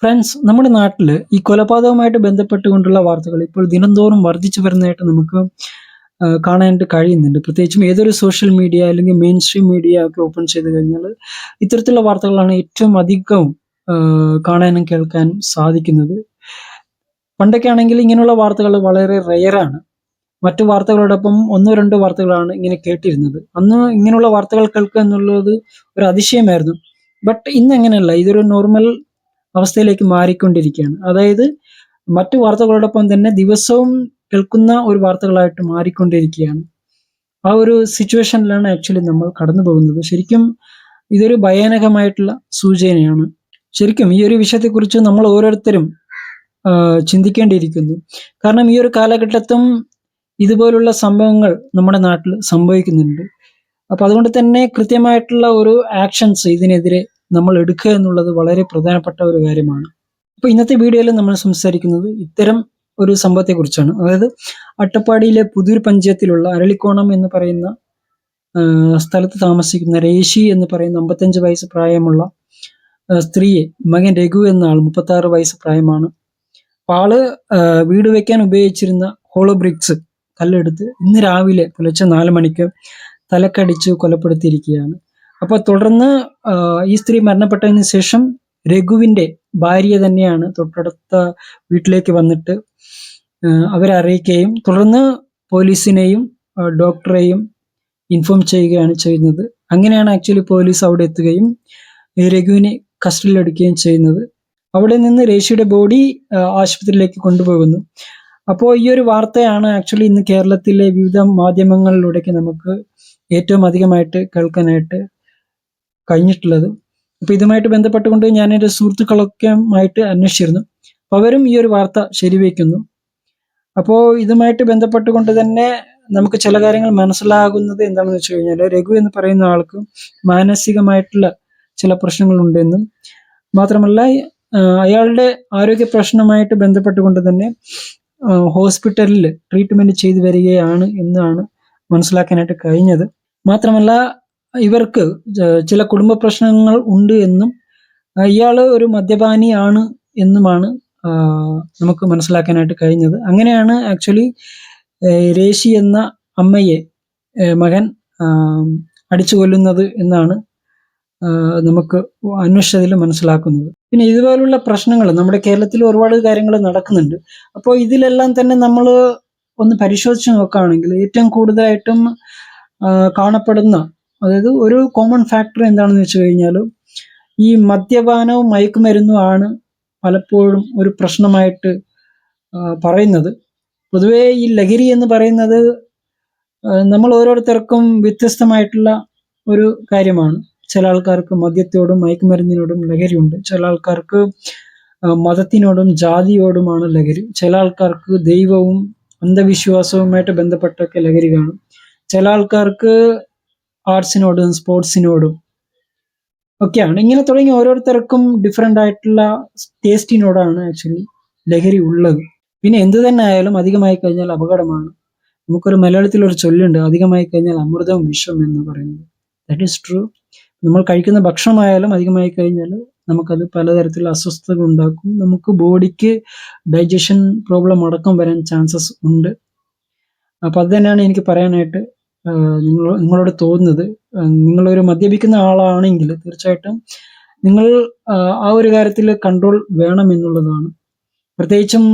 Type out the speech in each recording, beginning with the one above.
Friends, നമ്മുടെ നാട്ടിൽ ഈ കൊലപാതകവുമായിട്ട് ബന്ധപ്പെട്ടുകൊണ്ടുള്ള വാർത്തകൾ ഇപ്പോൾ ദിനംതോറും വർദ്ധിച്ചു വരുന്നതായിട്ട് നമുക്ക് കാണാനായിട്ട് കഴിയുന്നുണ്ട്. പ്രത്യേകിച്ചും ഏതൊരു സോഷ്യൽ മീഡിയ അല്ലെങ്കിൽ മെയിൻ സ്ട്രീം മീഡിയ ഒക്കെ ഓപ്പൺ ചെയ്ത് കഴിഞ്ഞാൽ ഇത്തരത്തിലുള്ള വാർത്തകളാണ് ഏറ്റവും അധികം കാണാനും കേൾക്കാനും സാധിക്കുന്നത്. പണ്ടൊക്കെ ആണെങ്കിൽ ഇങ്ങനെയുള്ള വാർത്തകൾ വളരെ റെയറാണ്. മറ്റു വാർത്തകളോടൊപ്പം ഒന്നോ രണ്ടോ വാർത്തകളാണ് ഇങ്ങനെ കേട്ടിരുന്നത്. അന്ന് ഇങ്ങനെയുള്ള വാർത്തകൾ കേൾക്കുക എന്നുള്ളത് ഒരു അതിശയമായിരുന്നു. ബട്ട് ഇന്ന് അങ്ങനെയല്ല. ഇതൊരു നോർമൽ അവസ്ഥയിലേക്ക് മാറിക്കൊണ്ടിരിക്കുകയാണ്. അതായത് മറ്റു വാർത്തകളോടൊപ്പം തന്നെ ദിവസവും കേൾക്കുന്ന ഒരു വാർത്തകളായിട്ട് മാറിക്കൊണ്ടിരിക്കുകയാണ്. ആ ഒരു സിറ്റുവേഷനിലാണ് ആക്ച്വലി നമ്മൾ കടന്നു പോകുന്നത്. ശരിക്കും ഇതൊരു ഭയാനകമായിട്ടുള്ള സൂചനയാണ്. ശരിക്കും ഈ ഒരു വിഷയത്തെക്കുറിച്ച് നമ്മൾ ഓരോരുത്തരും ചിന്തിക്കേണ്ടിയിരിക്കുന്നു. കാരണം ഈ ഒരു കാലഘട്ടത്തും ഇതുപോലുള്ള സംഭവങ്ങൾ നമ്മുടെ നാട്ടിൽ സംഭവിക്കുന്നുണ്ട്. അപ്പൊ അതുകൊണ്ട് തന്നെ കൃത്യമായിട്ടുള്ള ഒരു ആക്ഷൻസ് ഇതിനെതിരെ നമ്മൾ എടുക്കുക എന്നുള്ളത് വളരെ പ്രധാനപ്പെട്ട ഒരു കാര്യമാണ്. അപ്പൊ ഇന്നത്തെ വീഡിയോയിൽ നമ്മൾ സംസാരിക്കുന്നത് ഇത്തരം ഒരു സംഭവത്തെ കുറിച്ചാണ്. അതായത് അട്ടപ്പാടിയിലെ പുതൂർ പഞ്ചായത്തിലുള്ള അരളിക്കോണം എന്ന് പറയുന്ന സ്ഥലത്ത് താമസിക്കുന്ന രേശി എന്ന് പറയുന്ന 55 വയസ്സ് പ്രായമുള്ള സ്ത്രീയെ മകൻ രഘു എന്ന ആൾ 36 വയസ്സ് പ്രായമാണ്. അപ്പൊ ആള് വീട് വെക്കാൻ ഉപയോഗിച്ചിരുന്ന ഹോളോ ബ്രിക്സ് കല്ലെടുത്ത് ഇന്ന് രാവിലെ പുലർച്ചെ 4 മണിക്ക് തലക്കടിച്ച് കൊലപ്പെടുത്തിയിരിക്കുകയാണ്. അപ്പൊ തുടർന്ന് ഈ സ്ത്രീ മരണപ്പെട്ടതിന് ശേഷം രഘുവിന്റെ ഭാര്യ തന്നെയാണ് തൊട്ടടുത്ത വീട്ടിലേക്ക് വന്നിട്ട് അവരെ അറിയിക്കുകയും തുടർന്ന് പോലീസിനെയും ഡോക്ടറെയും ഇൻഫോം ചെയ്യുകയാണ് ചെയ്യുന്നത്. അങ്ങനെയാണ് ആക്ച്വലി പോലീസ് അവിടെ എത്തുകയും രഘുവിനെ കസ്റ്റഡിയിലെടുക്കുകയും ചെയ്യുന്നത്. അവിടെ നിന്ന് രേഷിയുടെ ബോഡി ആശുപത്രിയിലേക്ക് കൊണ്ടുപോകുന്നു. അപ്പോൾ ഈ ഒരു വാർത്തയാണ് ആക്ച്വലി ഇന്ന് കേരളത്തിലെ വിവിധ മാധ്യമങ്ങളിലൂടെയൊക്കെ നമുക്ക് ഏറ്റവും അധികമായിട്ട് കേൾക്കാനായിട്ട് കഴിഞ്ഞിട്ടുള്ളത്. അപ്പൊ ഇതുമായിട്ട് ബന്ധപ്പെട്ടുകൊണ്ട് ഞാൻ എൻ്റെ സുഹൃത്തുക്കളൊക്കെ ആയിട്ട് അന്വേഷിച്ചിരുന്നു. അപ്പൊ അവരും ഈ ഒരു വാർത്ത ശരിവെക്കുന്നു. അപ്പോൾ ഇതുമായിട്ട് ബന്ധപ്പെട്ടുകൊണ്ട് തന്നെ നമുക്ക് ചില കാര്യങ്ങൾ മനസ്സിലാകുന്നത് എന്താണെന്ന് വെച്ച് കഴിഞ്ഞാൽ രഘു എന്ന് പറയുന്ന ആൾക്ക് മാനസികമായിട്ടുള്ള ചില പ്രശ്നങ്ങളുണ്ടെന്നും മാത്രമല്ല അയാളുടെ ആരോഗ്യ പ്രശ്നമായിട്ട് ബന്ധപ്പെട്ടുകൊണ്ട് തന്നെ ഹോസ്പിറ്റലിൽ ട്രീറ്റ്മെന്റ് ചെയ്തു വരികയാണ് എന്നാണ് മനസ്സിലാക്കാനായിട്ട് കഴിഞ്ഞത്. മാത്രമല്ല ഇവർക്ക് ചില കുടുംബ പ്രശ്നങ്ങൾ ഉണ്ട് എന്നും ഇയാള് ഒരു മദ്യപാനിയാണ് എന്നുമാണ് നമുക്ക് മനസ്സിലാക്കാനായിട്ട് കഴിഞ്ഞത്. അങ്ങനെയാണ് ആക്ച്വലി രേശി എന്ന അമ്മയെ മകൻ അടിച്ചു കൊല്ലുന്നത് എന്നാണ് നമുക്ക് അന്വേഷണത്തിൽ മനസ്സിലാക്കുന്നത്. പിന്നെ ഇതുപോലുള്ള പ്രശ്നങ്ങൾ നമ്മുടെ കേരളത്തിൽ ഒരുപാട് കാര്യങ്ങൾ നടക്കുന്നുണ്ട്. അപ്പോൾ ഇതിലെല്ലാം തന്നെ നമ്മൾ ഒന്ന് പരിശോധിച്ച് നോക്കുകയാണെങ്കിൽ ഏറ്റവും കൂടുതലായിട്ടും കാണപ്പെടുന്ന, അതായത് ഒരു കോമൺ ഫാക്ടർ എന്താണെന്ന് വെച്ച് കഴിഞ്ഞാൽ ഈ മദ്യപാനവും മയക്കുമരുന്നും ആണ് പലപ്പോഴും ഒരു പ്രശ്നമായിട്ട് പറയുന്നത്. പൊതുവേ ഈ ലഹരി എന്ന് പറയുന്നത് നമ്മൾ ഓരോരുത്തർക്കും വ്യത്യസ്തമായിട്ടുള്ള ഒരു കാര്യമാണ്. ചില ആൾക്കാർക്ക് മദ്യത്തോടും മയക്കുമരുന്നിനോടും ലഹരിയുണ്ട്. ചില ആൾക്കാർക്ക് മതത്തിനോടും ജാതിയോടുമാണ് ലഹരി. ചില ആൾക്കാർക്ക് ദൈവവും അന്ധവിശ്വാസവുമായിട്ട് ബന്ധപ്പെട്ടൊക്കെ ലഹരി കാണും. ചില ആൾക്കാർക്ക് ആർട്സിനോടും സ്പോർട്സിനോടും ഒക്കെയാണ്. ഇങ്ങനെ തുടങ്ങി ഓരോരുത്തർക്കും ഡിഫറെൻ്റ് ആയിട്ടുള്ള ടേസ്റ്റിനോടാണ് ആക്ച്വലി ലഹരി ഉള്ളത്. പിന്നെ എന്ത് തന്നെ ആയാലും അധികമായി കഴിഞ്ഞാൽ അപകടമാണ്. നമുക്കൊരു മലയാളത്തിലൊരു ചൊല്ലുണ്ട്, അധികമായി കഴിഞ്ഞാൽ അമൃതം വിഷം എന്ന് പറയുന്നത്. That is true. നമ്മൾ കഴിക്കുന്ന ഭക്ഷണമായാലും അധികമായി കഴിഞ്ഞാൽ നമുക്കത് പലതരത്തിലുള്ള അസ്വസ്ഥതകൾ ഉണ്ടാക്കും. നമുക്ക് ബോഡിക്ക് ഡൈജഷൻ പ്രോബ്ലം അടക്കം വരാൻ ചാൻസസ് ഉണ്ട്. അപ്പം അത് തന്നെയാണ് എനിക്ക് പറയാനായിട്ട് നിങ്ങളോട് തോന്നുന്നത്. നിങ്ങളൊരു മദ്യപിക്കുന്ന ആളാണെങ്കിൽ തീർച്ചയായിട്ടും നിങ്ങൾ ആ ഒരു കാര്യത്തിൽ കൺട്രോൾ വേണം എന്നുള്ളതാണ്. പ്രത്യേകിച്ചും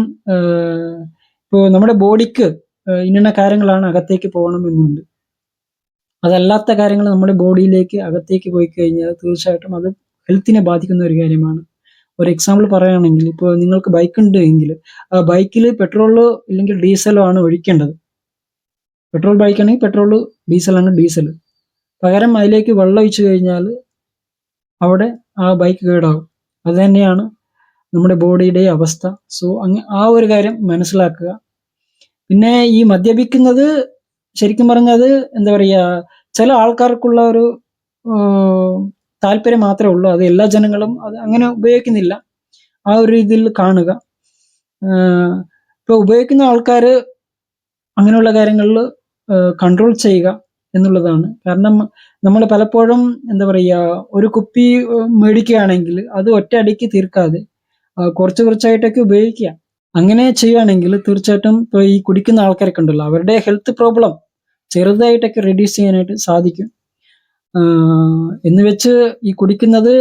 ഇപ്പോൾ നമ്മുടെ ബോഡിക്ക് ഇന്ന കാര്യങ്ങളാണ് അകത്തേക്ക് പോകണം എന്നുണ്ട്. അതല്ലാത്ത കാര്യങ്ങൾ നമ്മുടെ ബോഡിയിലേക്ക് അകത്തേക്ക് പോയി കഴിഞ്ഞാൽ തീർച്ചയായിട്ടും അത് ഹെൽത്തിനെ ബാധിക്കുന്ന ഒരു കാര്യമാണ്. ഒരു എക്സാമ്പിൾ പറയുകയാണെങ്കിൽ ഇപ്പോൾ നിങ്ങൾക്ക് ബൈക്ക് ഉണ്ട് എങ്കിൽ ആ ബൈക്കിൽ പെട്രോളോ ഇല്ലെങ്കിൽ ഡീസലോ ആണ് ഒഴിക്കേണ്ടത്. പെട്രോൾ ബൈക്കാണെങ്കിൽ പെട്രോള്, ഡീസലാണ് ഡീസൽ. പകരം അതിലേക്ക് വെള്ളം ഒഴിച്ചു കഴിഞ്ഞാൽ അവിടെ ആ ബൈക്ക് കേടാവും. അത് തന്നെയാണ് നമ്മുടെ ബോഡിയുടെ അവസ്ഥ. സോ ആ ഒരു കാര്യം മനസ്സിലാക്കുക. പിന്നെ ഈ മദ്യപിക്കുന്നത് ശരിക്കും പറഞ്ഞത് എന്താ പറയുക, ചില ആൾക്കാർക്കുള്ള ഒരു താല്പര്യം മാത്രമേ ഉള്ളൂ. അത് എല്ലാ ജനങ്ങളും അത് അങ്ങനെ ഉപയോഗിക്കുന്നില്ല. ആ ഒരു രീതിയിൽ കാണുക. ഇപ്പോൾ ഉപയോഗിക്കുന്ന ആൾക്കാർ അങ്ങനെയുള്ള കാര്യങ്ങളിൽ കൺട്രോൾ ചെയ്യുക എന്നുള്ളതാണ്. കാരണം നമ്മൾ പലപ്പോഴും എന്താ പറയുക, ഒരു കുപ്പി മേടിക്കുകയാണെങ്കിൽ അത് ഒറ്റ അടിക്ക് തീർക്കാതെ കുറച്ച് കുറച്ചായിട്ടൊക്കെ ഉപയോഗിക്കുക. അങ്ങനെ ചെയ്യുകയാണെങ്കിൽ തീർച്ചയായിട്ടും ഇപ്പോൾ ഈ കുടിക്കുന്ന ആൾക്കാരൊക്കെ ഉണ്ടല്ലോ, അവരുടെ ഹെൽത്ത് പ്രോബ്ലം ചെറുതായിട്ടൊക്കെ റെഡ്യൂസ് ചെയ്യാനായിട്ട് സാധിക്കും. എന്ന് വെച്ച് ഈ കുടിക്കുന്നത്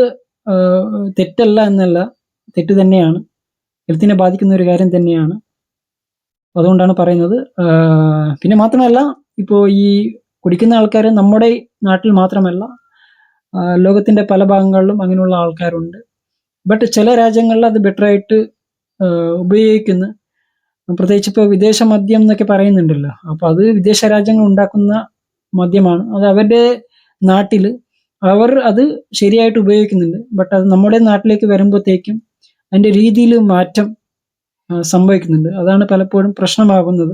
തെറ്റല്ല എന്നല്ല, തെറ്റ് തന്നെയാണ്, ഹെൽത്തിനെ ബാധിക്കുന്ന ഒരു കാര്യം തന്നെയാണ്. അതുകൊണ്ടാണ് പറയുന്നത്. പിന്നെ മാത്രമല്ല, ഇപ്പോൾ ഈ കുടിക്കുന്ന ആൾക്കാർ നമ്മുടെ നാട്ടിൽ മാത്രമല്ല, ലോകത്തിന്റെ പല ഭാഗങ്ങളിലും അങ്ങനെയുള്ള ആൾക്കാരുണ്ട്. ബട്ട് ചില രാജ്യങ്ങളിൽ അത് ബെറ്ററായിട്ട് ഉപയോഗിക്കുന്നു. പ്രത്യേകിച്ച് ഇപ്പോൾ വിദേശ മദ്യം എന്നൊക്കെ പറയുന്നുണ്ടല്ലോ, അപ്പോൾ അത് വിദേശ രാജ്യങ്ങൾ ഉണ്ടാക്കുന്ന മദ്യമാണ്. അത് അവരുടെ നാട്ടിൽ അവർ അത് ശരിയായിട്ട് ഉപയോഗിക്കുന്നുണ്ട്. ബട്ട് അത് നമ്മുടെ നാട്ടിലേക്ക് വരുമ്പോഴത്തേക്കും അതിൻ്റെ രീതിയിൽ മാറ്റം സംഭവിക്കുന്നുണ്ട്. അതാണ് പലപ്പോഴും പ്രശ്നമാകുന്നത്.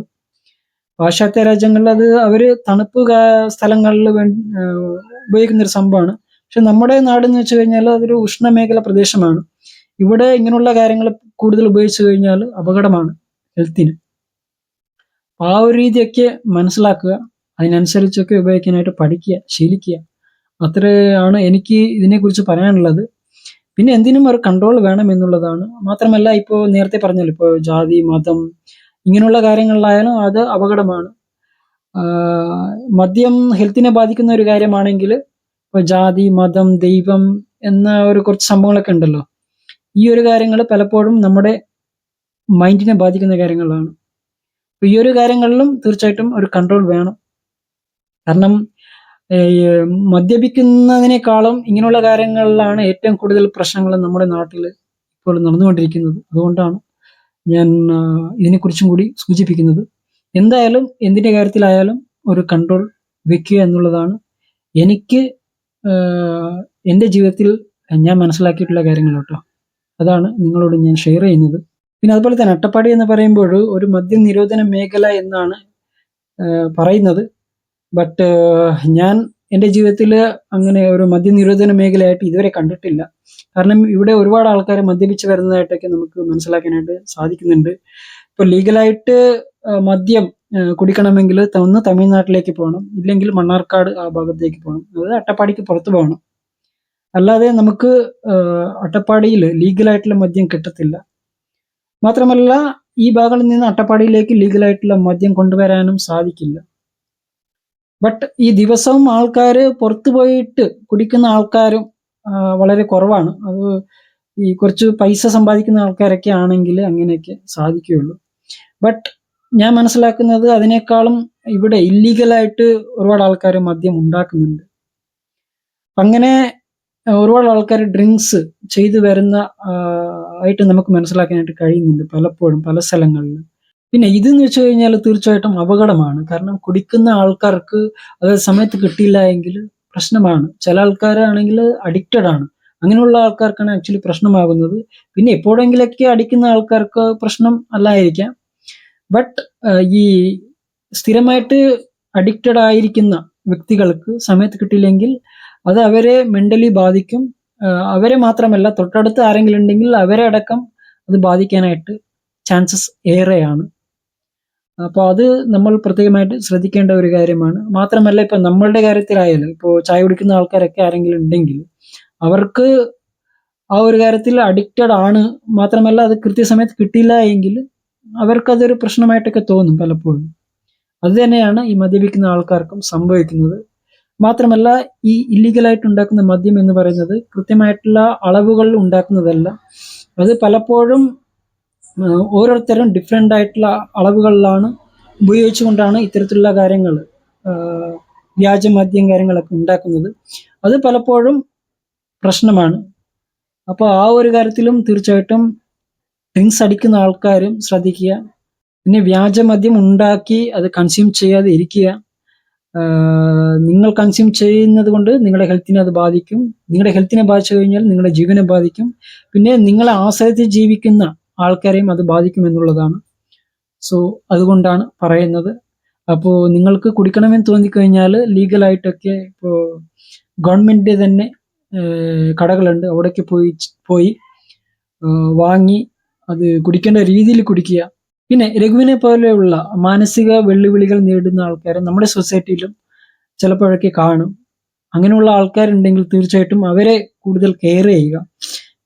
പാശ്ചാത്യ രാജ്യങ്ങളിൽ അത് അവർ തണുപ്പ് സ്ഥലങ്ങളിൽ ഉപയോഗിക്കുന്ന ഒരു സംഭവമാണ്. പക്ഷെ നമ്മുടെ നാടെന്ന് വെച്ച് കഴിഞ്ഞാൽ അതൊരു ഉഷ്ണമേഖല പ്രദേശമാണ്. ഇവിടെ ഇങ്ങനെയുള്ള കാര്യങ്ങൾ കൂടുതൽ ഉപയോഗിച്ചു കഴിഞ്ഞാൽ അപകടമാണ് ഹെൽത്തിന്. ആ ഒരു രീതിയൊക്കെ മനസ്സിലാക്കുക, അതിനനുസരിച്ചൊക്കെ ഉപയോഗിക്കാനായിട്ട് പഠിക്കുക, ശീലിക്കുക. അത്രയാണ് എനിക്ക് ഇതിനെക്കുറിച്ച് പറയാനുള്ളത്. പിന്നെ എന്തിനും ഒരു കൺട്രോൾ വേണം എന്നുള്ളതാണ്. മാത്രമല്ല, ഇപ്പോൾ നേരത്തെ പറഞ്ഞല്ലോ, ഇപ്പോൾ ജാതി, മതം ഇങ്ങനെയുള്ള കാര്യങ്ങളിലായാലും അത് അപകടമാണ്. മദ്യം ഹെൽത്തിനെ ബാധിക്കുന്ന ഒരു കാര്യമാണെങ്കിൽ ഇപ്പോൾ ജാതി, മതം, ദൈവം എന്ന ഒരു കുറച്ച് സംഭവങ്ങളൊക്കെ ഉണ്ടല്ലോ, ഈ ഒരു കാര്യങ്ങൾ പലപ്പോഴും നമ്മുടെ മൈൻഡിനെ ബാധിക്കുന്ന കാര്യങ്ങളാണ്. ഈ ഒരു കാര്യങ്ങളിലും തീർച്ചയായിട്ടും ഒരു കൺട്രോൾ വേണം. കാരണം മദ്യപിക്കുന്നതിനേക്കാളും ഇങ്ങനെയുള്ള കാര്യങ്ങളിലാണ് ഏറ്റവും കൂടുതൽ പ്രശ്നങ്ങൾ നമ്മുടെ നാട്ടിൽ ഇപ്പോൾ നടന്നുകൊണ്ടിരിക്കുന്നത്. അതുകൊണ്ടാണ് ഞാൻ ഇതിനെക്കുറിച്ചും കൂടി സൂചിപ്പിക്കുന്നത്. എന്തായാലും എന്തിൻ്റെ കാര്യത്തിലായാലും ഒരു കൺട്രോൾ വെക്കുക എന്നുള്ളതാണ് എനിക്ക് എൻ്റെ ജീവിതത്തിൽ ഞാൻ മനസ്സിലാക്കിയിട്ടുള്ള കാര്യങ്ങൾ കേട്ടോ. അതാണ് നിങ്ങളോട് ഞാൻ ഷെയർ ചെയ്യുന്നത്. പിന്നെ അതുപോലെ തന്നെ അട്ടപ്പാടി എന്ന് പറയുമ്പോൾ ഒരു മദ്യനിരോധന മേഖല എന്നാണ് പറയുന്നത്. ബട്ട് ഞാൻ എൻ്റെ ജീവിതത്തിൽ അങ്ങനെ ഒരു മദ്യനിരോധന മേഖലയായിട്ട് ഇതുവരെ കണ്ടിട്ടില്ല. കാരണം ഇവിടെ ഒരുപാട് ആൾക്കാർ മദ്യപിച്ച് വരുന്നതായിട്ടൊക്കെ നമുക്ക് മനസ്സിലാക്കാനായിട്ട് സാധിക്കുന്നുണ്ട്. ഇപ്പോൾ ലീഗലായിട്ട് മദ്യം കുടിക്കണമെങ്കിൽ ഒന്ന് തമിഴ്നാട്ടിലേക്ക് പോകണം, ഇല്ലെങ്കിൽ മണ്ണാർക്കാട് ആ ഭാഗത്തേക്ക് പോകണം, അതായത് അട്ടപ്പാടിക്ക് പുറത്ത് പോകണം. അല്ലാതെ നമുക്ക് അട്ടപ്പാടിയിൽ ലീഗലായിട്ടുള്ള മദ്യം കിട്ടത്തില്ല. മാത്രമല്ല, ഈ ഭാഗങ്ങളിൽ നിന്ന് അട്ടപ്പാടിയിലേക്ക് ലീഗലായിട്ടുള്ള മദ്യം കൊണ്ടുവരാനും സാധിക്കില്ല. ബട്ട് ഈ ദിവസവും ആൾക്കാർ പുറത്തു പോയിട്ട് കുടിക്കുന്ന ആൾക്കാരും വളരെ കുറവാണ്. അത് ഈ കുറച്ച് പൈസ സമ്പാദിക്കുന്ന ആൾക്കാരൊക്കെ ആണെങ്കിൽ അങ്ങനെയൊക്കെ സാധിക്കുകയുള്ളൂ. ബട്ട് ഞാൻ മനസ്സിലാക്കുന്നത് അതിനേക്കാളും ഇവിടെ ഇല്ലീഗലായിട്ട് ഒരുപാട് ആൾക്കാർ മദ്യം ഉണ്ടാക്കുന്നുണ്ട്. അങ്ങനെ ഒരുപാട് ആൾക്കാർ ഡ്രിങ്ക്സ് ചെയ്തു വരുന്ന ആയിട്ട് നമുക്ക് മനസ്സിലാക്കാനായിട്ട് കഴിയുന്നുണ്ട് പലപ്പോഴും പല സ്ഥലങ്ങളിൽ. പിന്നെ ഇതെന്ന് വെച്ച് കഴിഞ്ഞാൽ തീർച്ചയായിട്ടും അപകടമാണ്. കാരണം കുടിക്കുന്ന ആൾക്കാർക്ക് അത് സമയത്ത് കിട്ടിയില്ല എങ്കിൽ പ്രശ്നമാണ്. ചില ആൾക്കാരാണെങ്കിൽ അഡിക്റ്റഡ് ആണ്. അങ്ങനെയുള്ള ആൾക്കാർക്കാണ് ആക്ച്വലി പ്രശ്നമാകുന്നത്. പിന്നെ എപ്പോഴെങ്കിലൊക്കെ അടിക്കുന്ന ആൾക്കാർക്ക് പ്രശ്നം അല്ലായിരിക്കാം. ബട്ട് ഈ സ്ഥിരമായിട്ട് അഡിക്റ്റഡ് ആയിരിക്കുന്ന വ്യക്തികൾക്ക് സമയത്ത് കിട്ടിയില്ലെങ്കിൽ അത് അവരെ മെന്റലി ബാധിക്കും. അവരെ മാത്രമല്ല, തൊട്ടടുത്ത് ആരെങ്കിലും ഉണ്ടെങ്കിൽ അവരെ അടക്കം അത് ബാധിക്കാനായിട്ട് ചാൻസസ് ഏറെയാണ്. അപ്പോൾ അത് നമ്മൾ പ്രത്യേകമായിട്ട് ശ്രദ്ധിക്കേണ്ട ഒരു കാര്യമാണ്. മാത്രമല്ല, ഇപ്പം നമ്മളുടെ കാര്യത്തിലായാലും ഇപ്പോൾ ചായ കുടിക്കുന്ന ആൾക്കാരൊക്കെ ആരെങ്കിലും ഉണ്ടെങ്കിൽ അവർക്ക് ആ ഒരു കാര്യത്തിൽ അഡിക്റ്റഡ് ആണ്. മാത്രമല്ല, അത് കൃത്യസമയത്ത് കിട്ടിയില്ല എങ്കിൽ അവർക്കതൊരു പ്രശ്നമായിട്ടൊക്കെ തോന്നും പലപ്പോഴും. അത് തന്നെയാണ് ഈ മദ്യപിക്കുന്ന ആൾക്കാർക്കും സംഭവിക്കുന്നത്. മാത്രമല്ല, ഈ ഇല്ലീഗലായിട്ട് ഉണ്ടാക്കുന്ന മദ്യം എന്ന് പറയുന്നത് കൃത്യമായിട്ടുള്ള അളവുകളിൽ ഉണ്ടാക്കുന്നതല്ല. അത് പലപ്പോഴും ഓരോരുത്തരും ഡിഫറെൻ്റ് ആയിട്ടുള്ള അളവുകളിലാണ് ഉപയോഗിച്ചുകൊണ്ടാണ് ഇത്തരത്തിലുള്ള കാര്യങ്ങൾ, വ്യാജമദ്യം കാര്യങ്ങളൊക്കെ ഉണ്ടാക്കുന്നത്. അത് പലപ്പോഴും പ്രശ്നമാണ്. അപ്പോൾ ആ ഒരു കാര്യത്തിലും തീർച്ചയായിട്ടും ഡ്രിങ്ക്സ് അടിക്കുന്ന ആൾക്കാരും ശ്രദ്ധിക്കുക. പിന്നെ വ്യാജമദ്യം ഉണ്ടാക്കി അത് കൺസ്യൂം ചെയ്യാതെ ഇരിക്കുക. നിങ്ങൾ കൺസ്യൂം ചെയ്യുന്നത് കൊണ്ട് നിങ്ങളുടെ ഹെൽത്തിനെ അത് ബാധിക്കും. നിങ്ങളുടെ ഹെൽത്തിനെ ബാധിച്ചു കഴിഞ്ഞാൽ നിങ്ങളുടെ ജീവനെ ബാധിക്കും. പിന്നെ നിങ്ങളെ ആശ്രയിച്ച് ജീവിക്കുന്ന ആൾക്കാരെയും അത് ബാധിക്കും എന്നുള്ളതാണ്. സോ അതുകൊണ്ടാണ് പറയുന്നത്. അപ്പോൾ നിങ്ങൾക്ക് കുടിക്കണമെന്ന് തോന്നിക്കഴിഞ്ഞാൽ ലീഗലായിട്ടൊക്കെ ഇപ്പോൾ ഗവൺമെൻറ് തന്നെ കടകളുണ്ട്, അവിടേക്ക് പോയി വാങ്ങി അത് കുടിക്കേണ്ട രീതിയിൽ കുടിക്കുക. പിന്നെ രഘുവിനെ പോലെയുള്ള മാനസിക വെല്ലുവിളികൾ നേരിടുന്ന ആൾക്കാരെ നമ്മുടെ സൊസൈറ്റിയിലും ചിലപ്പോഴൊക്കെ കാണും. അങ്ങനെയുള്ള ആൾക്കാരുണ്ടെങ്കിൽ തീർച്ചയായിട്ടും അവരെ കൂടുതൽ കെയർ ചെയ്യുക.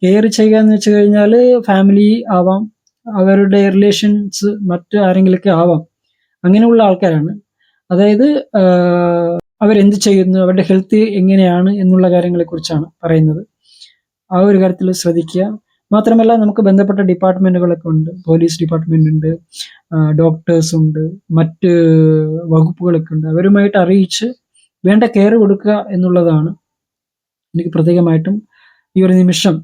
കെയർ ചെയ്യുക എന്ന് വെച്ച് കഴിഞ്ഞാൽ ഫാമിലി ആവാം, അവരുടെ റിലേഷൻസ് മറ്റ് ആരെങ്കിലുമൊക്കെ ആവാം. അങ്ങനെയുള്ള ആൾക്കാരാണ്. അതായത് അവരെന്ത് ചെയ്യുന്നു, അവരുടെ ഹെൽത്ത് എങ്ങനെയാണ് എന്നുള്ള കാര്യങ്ങളെക്കുറിച്ചാണ് പറയുന്നത്. ആ ഒരു കാര്യത്തിൽ ശ്രദ്ധിക്കുക. മാത്രമല്ല നമുക്ക് ബന്ധപ്പെട്ട ഡിപ്പാർട്ട്മെന്റുകളൊക്കെ ഉണ്ട്. പോലീസ് ഡിപ്പാർട്ട്മെന്റ് ഉണ്ട്, ഡോക്ടേഴ്സ് ഉണ്ട്, മറ്റ് വകുപ്പുകളൊക്കെ ഉണ്ട്. അവരുമായിട്ട് അറിയിച്ച് വേണ്ട കെയർ കൊടുക്കുക എന്നുള്ളതാണ് എനിക്ക് പ്രത്യേകമായിട്ടും ഈ ഒരു നിമിഷം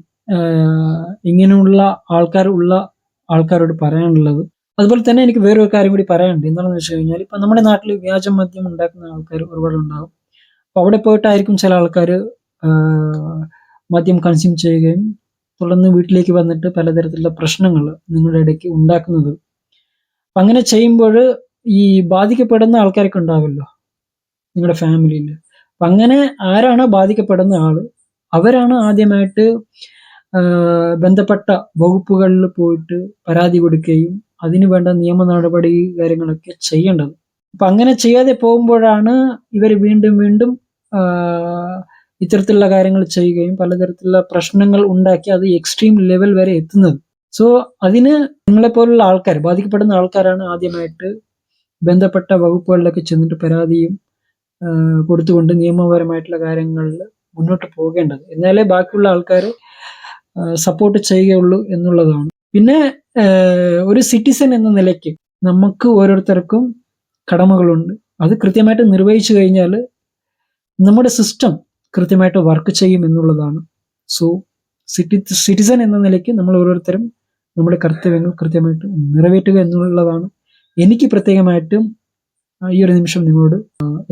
ഇങ്ങനെയുള്ള ആൾക്കാരോട് പറയാനുള്ളത്. അതുപോലെ തന്നെ എനിക്ക് വേറൊരു കാര്യം കൂടി പറയാനുണ്ട്. എന്താണെന്ന് വെച്ച് കഴിഞ്ഞാൽ ഇപ്പൊ നമ്മുടെ നാട്ടിൽ വ്യാജ മദ്യം ഉണ്ടാക്കുന്ന ആൾക്കാർ ഒരുപാട് ഉണ്ടാകും. അപ്പൊ അവിടെ പോയിട്ടായിരിക്കും ചില ആൾക്കാർ മദ്യം കൺസ്യൂം ചെയ്യുകയും തുടർന്ന് വീട്ടിലേക്ക് വന്നിട്ട് പലതരത്തിലുള്ള പ്രശ്നങ്ങൾ നിങ്ങളുടെ ഇടയ്ക്ക് ഉണ്ടാക്കുന്നത്. അപ്പൊ അങ്ങനെ ചെയ്യുമ്പോൾ ഈ ബാധിക്കപ്പെടുന്ന ആൾക്കാരൊക്കെ ഉണ്ടാവുമല്ലോ നിങ്ങളുടെ ഫാമിലിയിൽ. അപ്പൊ അങ്ങനെ ആരാണ് ബാധിക്കപ്പെടുന്ന ആള്, അവരാണ് ആദ്യമായിട്ട് ബന്ധപ്പെട്ട വകുപ്പുകളിൽ പോയിട്ട് പരാതി കൊടുക്കുകയും അതിന് വേണ്ട നിയമ നടപടി കാര്യങ്ങളൊക്കെ ചെയ്യേണ്ടത്. അപ്പൊ അങ്ങനെ ചെയ്യാതെ പോകുമ്പോഴാണ് ഇവർ വീണ്ടും വീണ്ടും ഇത്തരത്തിലുള്ള കാര്യങ്ങൾ ചെയ്യുകയും പലതരത്തിലുള്ള പ്രശ്നങ്ങൾ ഉണ്ടാക്കി അത് എക്സ്ട്രീം ലെവൽ വരെ എത്തുന്നത്. സോ അതിന് നിങ്ങളെപ്പോലുള്ള ആൾക്കാർ, ബാധിക്കപ്പെടുന്ന ആൾക്കാരാണ് ആദ്യമായിട്ട് ബന്ധപ്പെട്ട വകുപ്പുകളിലൊക്കെ ചെന്നിട്ട് പരാതിയും കൊടുത്തുകൊണ്ട് നിയമപരമായിട്ടുള്ള കാര്യങ്ങളിൽ മുന്നോട്ട് പോകേണ്ടത്. എന്നാലേ ബാക്കിയുള്ള ആൾക്കാർ സപ്പോർട്ട് ചെയ്യുകയുള്ളൂ എന്നുള്ളതാണ്. പിന്നെ ഒരു സിറ്റിസൺ എന്ന നിലയ്ക്ക് നമുക്ക് ഓരോരുത്തർക്കും കടമകളുണ്ട്. അത് കൃത്യമായിട്ട് നിർവഹിച്ചു കഴിഞ്ഞാൽ നമ്മുടെ സിസ്റ്റം കൃത്യമായിട്ട് വർക്ക് ചെയ്യും എന്നുള്ളതാണ്. സോ സിറ്റിസൺ എന്ന നിലയ്ക്ക് നമ്മൾ ഓരോരുത്തരും നമ്മുടെ കർത്തവ്യങ്ങൾ കൃത്യമായിട്ട് നിറവേറ്റുക എന്നുള്ളതാണ് എനിക്ക് പ്രത്യേകമായിട്ടും ഈ ഒരു നിമിഷം നിങ്ങളോട്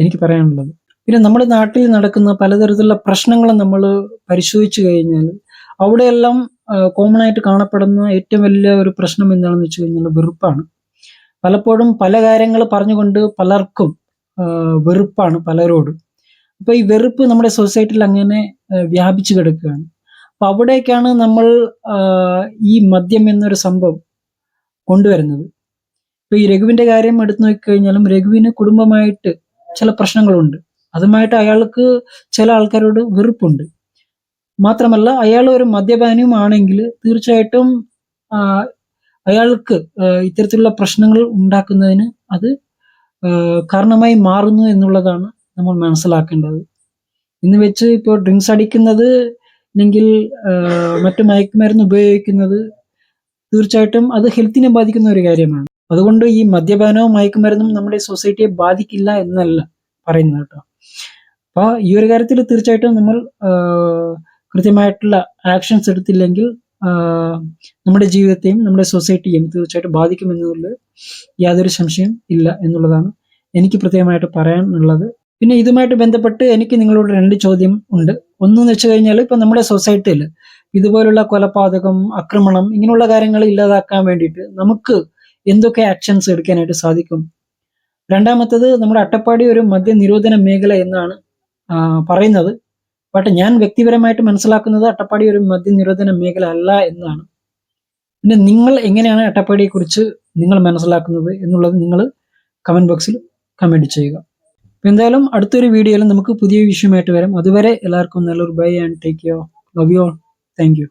എനിക്ക് പറയാനുള്ളത്. പിന്നെ നമ്മുടെ നാട്ടിൽ നടക്കുന്ന പലതരത്തിലുള്ള പ്രശ്നങ്ങൾ നമ്മൾ പരിശോധിച്ചു കഴിഞ്ഞാൽ അവിടെയെല്ലാം കോമൺ ആയിട്ട് കാണപ്പെടുന്ന ഏറ്റവും വലിയ ഒരു പ്രശ്നം എന്താണെന്ന് വെച്ച് കഴിഞ്ഞാൽ വെറുപ്പാണ്. പലപ്പോഴും പല കാര്യങ്ങൾ പറഞ്ഞുകൊണ്ട് പലർക്കും വെറുപ്പാണ് പലരോടും. അപ്പൊ ഈ വെറുപ്പ് നമ്മുടെ സൊസൈറ്റിയിൽ അങ്ങനെ വ്യാപിച്ചു കിടക്കുകയാണ്. അപ്പൊ അവിടേക്കാണ് നമ്മൾ ഈ മദ്യം എന്നൊരു സംഭവം കൊണ്ടുവരുന്നത്. ഇപ്പൊ ഈ രഘുവിന്റെ കാര്യം എടുത്തു നോക്കിക്കഴിഞ്ഞാലും രഘുവിന് കുടുംബമായിട്ട് ചില പ്രശ്നങ്ങളുണ്ട്. അതുമായിട്ട് അയാൾക്ക് ചില ആൾക്കാരോട് വെറുപ്പുണ്ട്. മാത്രമല്ല അയാൾ ഒരു മദ്യപാനിയും ആണെങ്കിൽ തീർച്ചയായിട്ടും അയാൾക്ക് ഇത്തരത്തിലുള്ള പ്രശ്നങ്ങൾ ഉണ്ടാക്കുന്നതിന് അത് കാരണമായി മാറുന്നു എന്നുള്ളതാണ് നമ്മൾ മനസ്സിലാക്കേണ്ടത്. ഇന്ന് വെച്ച് ഇപ്പോൾ ഡ്രിങ്ക്സ് അടിക്കുന്നത് അല്ലെങ്കിൽ മറ്റു മയക്കുമരുന്ന് ഉപയോഗിക്കുന്നത് തീർച്ചയായിട്ടും അത് ഹെൽത്തിനെ ബാധിക്കുന്ന ഒരു കാര്യമാണ്. അതുകൊണ്ട് ഈ മദ്യപാനവും മയക്കുമരുന്നും നമ്മുടെ സൊസൈറ്റിയെ ബാധിക്കില്ല എന്നല്ല പറയുന്നത് കേട്ടോ. അപ്പൊ ഈ ഒരു കാര്യത്തിൽ തീർച്ചയായിട്ടും നമ്മൾ കൃത്യമായിട്ടുള്ള ആക്ഷൻസ് എടുത്തില്ലെങ്കിൽ നമ്മുടെ ജീവിതത്തെയും നമ്മുടെ സൊസൈറ്റിയെയും തീർച്ചയായിട്ടും ബാധിക്കുമെന്നതിൽ യാതൊരു സംശയം ഇല്ല എന്നുള്ളതാണ് എനിക്ക് പ്രത്യേകമായിട്ട് പറയാനുള്ളത്. പിന്നെ ഇതുമായിട്ട് ബന്ധപ്പെട്ട് എനിക്ക് നിങ്ങളോട് 2 ചോദ്യം ഉണ്ട്. ഒന്നെന്ന് വെച്ച് കഴിഞ്ഞാൽ ഇപ്പൊ നമ്മുടെ സൊസൈറ്റിയിൽ ഇതുപോലുള്ള കൊലപാതകം, ആക്രമണം ഇങ്ങനെയുള്ള കാര്യങ്ങൾ ഇല്ലാതാക്കാൻ വേണ്ടിയിട്ട് നമുക്ക് എന്തൊക്കെ ആക്ഷൻസ് എടുക്കാനായിട്ട് സാധിക്കും? രണ്ടാമത്തത്, നമ്മുടെ അട്ടപ്പാടി ഒരു മദ്യനിരോധന മേഖല എന്നാണ് പറയുന്നത്. ബട്ട് ഞാൻ വ്യക്തിപരമായിട്ട് മനസ്സിലാക്കുന്നത് അട്ടപ്പാടി ഒരു മദ്യനിരോധന മേഖല അല്ല എന്നാണ്. പിന്നെ നിങ്ങൾ എങ്ങനെയാണ് അട്ടപ്പാടിയെ കുറിച്ച് നിങ്ങൾ മനസ്സിലാക്കുന്നത് എന്നുള്ളത് നിങ്ങൾ കമന്റ് ബോക്സിൽ കമന്റ് ചെയ്യുക. എന്തായാലും അടുത്തൊരു വീഡിയോയിൽ നമുക്ക് പുതിയ വിഷയമായിട്ട് വരാം. അതുവരെ എല്ലാവർക്കും നല്ലൊരു bye and take care. Love you all. Thank U.